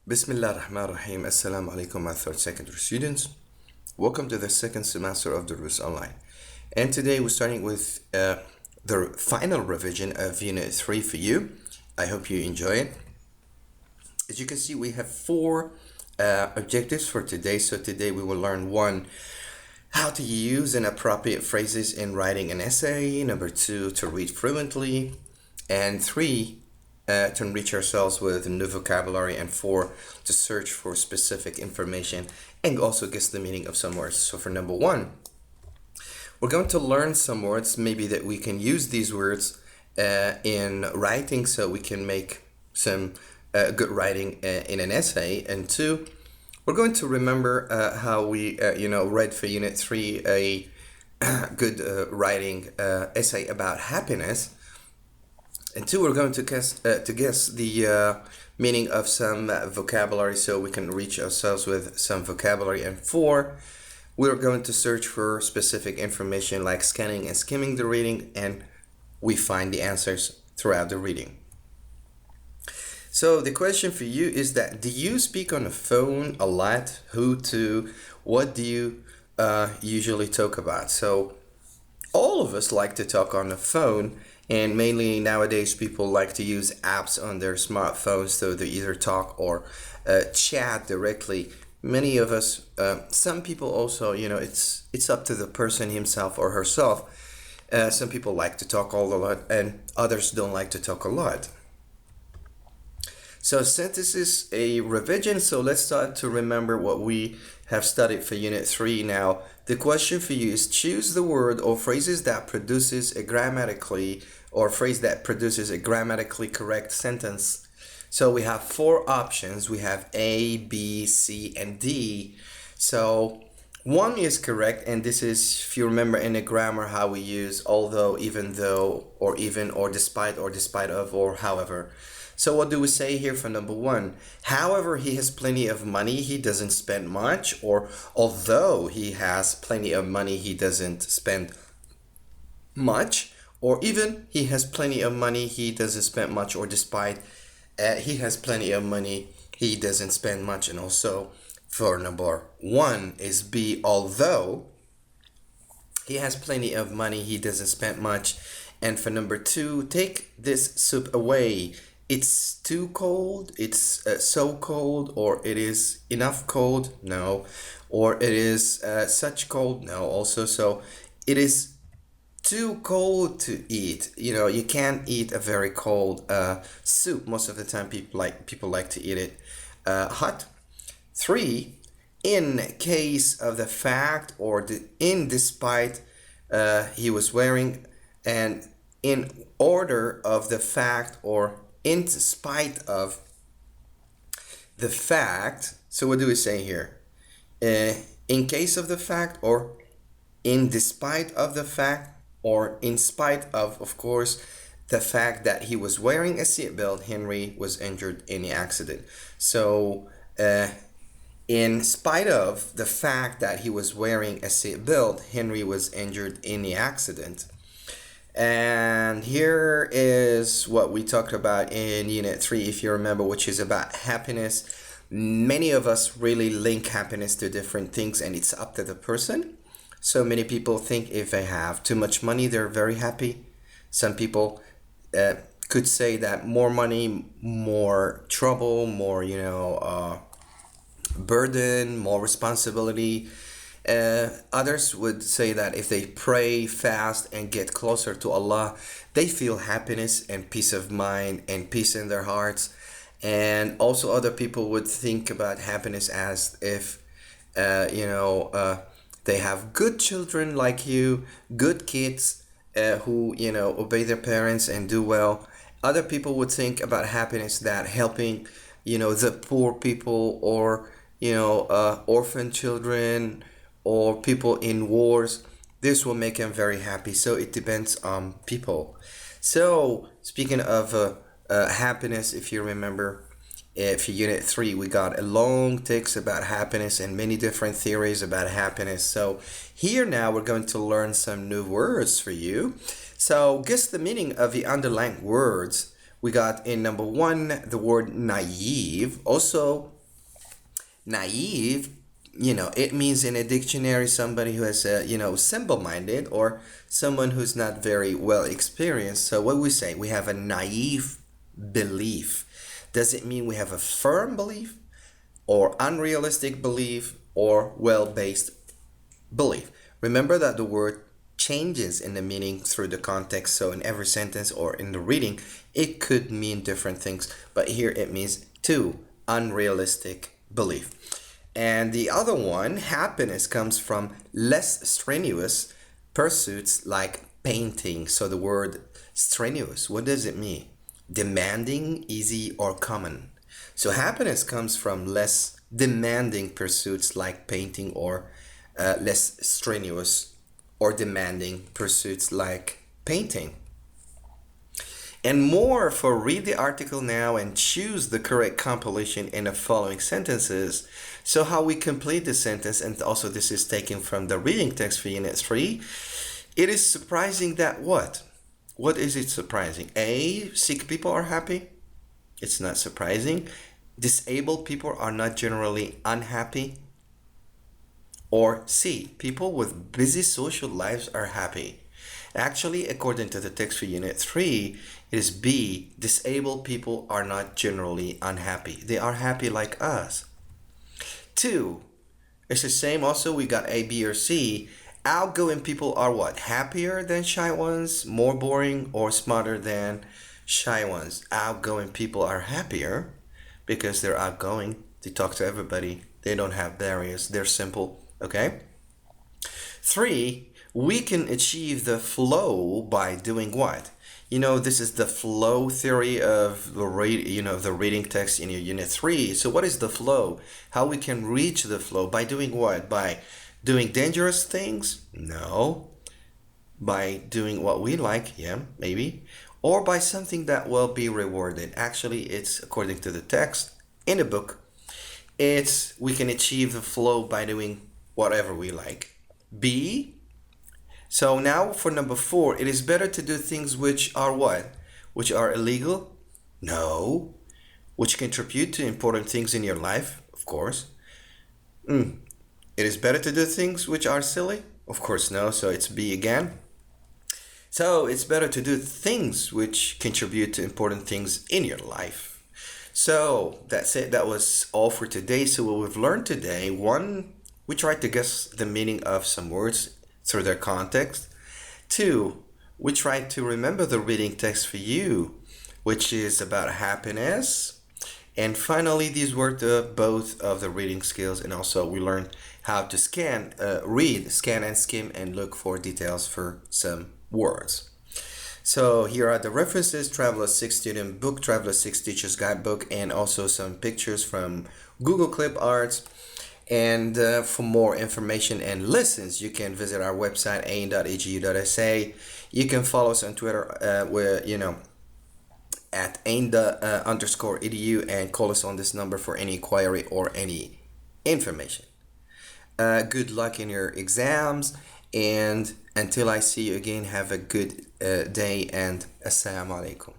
Bismillah ar-Rahman ar-Rahim. Assalamu alaikum, my third secondary students. Welcome to the second semester of Durus Online. And today we're starting with the final revision of Unit 3 for you. I hope you enjoy it. As you can see, we have four objectives for today. So today we will learn one, how to use inappropriate phrases in writing an essay. Number two, to read fluently. And three, to enrich ourselves with new vocabulary, and four, to search for specific information and also guess the meaning of some words. So for number one, we're going to learn some words maybe that we can use these words in writing, so we can make some good writing in an essay. And two, we're going to remember how we read for Unit 3 a good writing essay about happiness. And two, we're going to guess the meaning of some vocabulary, so we can reach ourselves with some vocabulary. And four, we're going to search for specific information like scanning and skimming the reading, and we find the answers throughout the reading. So the question for you is that, do you speak on the phone a lot? Who to? What do you usually talk about? So all of us like to talk on the phone, and mainly nowadays people like to use apps on their smartphones, so they either talk or chat directly. Many of us, some people also, it's up to the person himself or herself. Some people like to talk all a lot, and others don't like to talk a lot. So since this is a revision, so let's start to remember what we have studied for Unit 3 now. The question for you is, choose the word or phrases that produces a grammatically correct sentence. So we have four options. We have A, B, C, and D. So one is correct, and this is, if you remember in the grammar, how we use although, even though, or even, or despite of, or however. So what do we say here for number one? However, he has plenty of money, he doesn't spend much. Or although he has plenty of money, he doesn't spend much. Or even, he has plenty of money, he doesn't spend much. Or despite, he has plenty of money, he doesn't spend much. And also for number one is B, although he has plenty of money, he doesn't spend much. And for number two, take this soup away. It's too cold, it's so cold, or it is enough cold, no. Or it is such cold, no, also. So it is too cold to eat. You can't eat a very cold soup. Most of the time people like to eat it hot. Three, in case of the fact, or in despite he was wearing, and in order of the fact, or in spite of the fact. So what do we say here? In case of the fact, or in despite of the fact, or in spite of course, the fact that he was wearing a seatbelt, Henry was injured in the accident. So in spite of the fact that he was wearing a seatbelt, Henry was injured in the accident. And here is what we talked about in Unit 3, if you remember, which is about happiness. Many of us really link happiness to different things, and it's up to the person. So many people think if they have too much money, they're very happy. Some people could say that more money, more trouble, more, burden, more responsibility. Others would say that if they pray, fast, and get closer to Allah, they feel happiness and peace of mind and peace in their hearts. And also other people would think about happiness as if, they have good children like you, good kids who, obey their parents and do well. Other people would think about happiness that helping, the poor people, or, orphan children, or people in wars. This will make them very happy. So it depends on people. So speaking of happiness, if you remember, for Unit 3, we got a long text about happiness and many different theories about happiness. So here now we're going to learn some new words for you. So guess the meaning of the underlined words. We got in number one the word naive, also Naive, it means in a dictionary somebody who has a, simple-minded, or someone who's not very well experienced. So what we say, we have a naive belief. Does it mean we have a firm belief, or unrealistic belief, or well-based belief? Remember that the word changes in the meaning through the context. So in every sentence or in the reading, it could mean different things. But here it means two, unrealistic belief. And the other one, happiness, comes from less strenuous pursuits like painting. So the word strenuous, what does it mean? Demanding, easy, or common. So happiness comes from less demanding pursuits like painting, or less strenuous or demanding pursuits like painting. And more, for read the article now and choose the correct compilation in the following sentences. So how we complete the sentence, and also this is taken from the reading text for Unit 3. It is surprising that what? What is it surprising? A, sick people are happy. It's not surprising. Disabled people are not generally unhappy. Or C, people with busy social lives are happy. Actually, according to the text for Unit 3, it is B, disabled people are not generally unhappy. They are happy like us. 2, it's the same also, we got A, B, or C. Outgoing people are what? Happier than shy ones, more boring, or smarter than shy ones. Outgoing people are happier because they're outgoing. They talk to everybody. They don't have barriers. They're simple. Okay? 3, we can achieve the flow by doing what? This is the flow theory of the reading text in your Unit 3. So what is the flow? How we can reach the flow? By doing what? By doing dangerous things? No. By doing what we like? Yeah, maybe. Or by something that will be rewarded. Actually, it's according to the text in the book. We can achieve the flow by doing whatever we like. B. So now for number 4, it is better to do things which are what? Which are illegal? No. Which contribute to important things in your life? Of course. It is better to do things which are silly? Of course no. So it's B again. So it's better to do things which contribute to important things in your life. So that's it. That was all for today. So what we've learned today, 1, we tried to guess the meaning of some words through their context. 2, we tried to remember the reading text for you, which is about happiness. And finally, these were both of the reading skills, and also we learned how to scan and skim, and look for details for some words. So here are the references: Traveler 6 Student Book, Traveler 6 Teacher's Guidebook, and also some pictures from Google Clip Arts. And for more information and lessons, you can visit our website, ain.edu.sa. You can follow us on Twitter, at ain_edu, and call us on this number for any inquiry or any information. Good luck in your exams, and until I see you again, have a good day, and assalamu alaikum.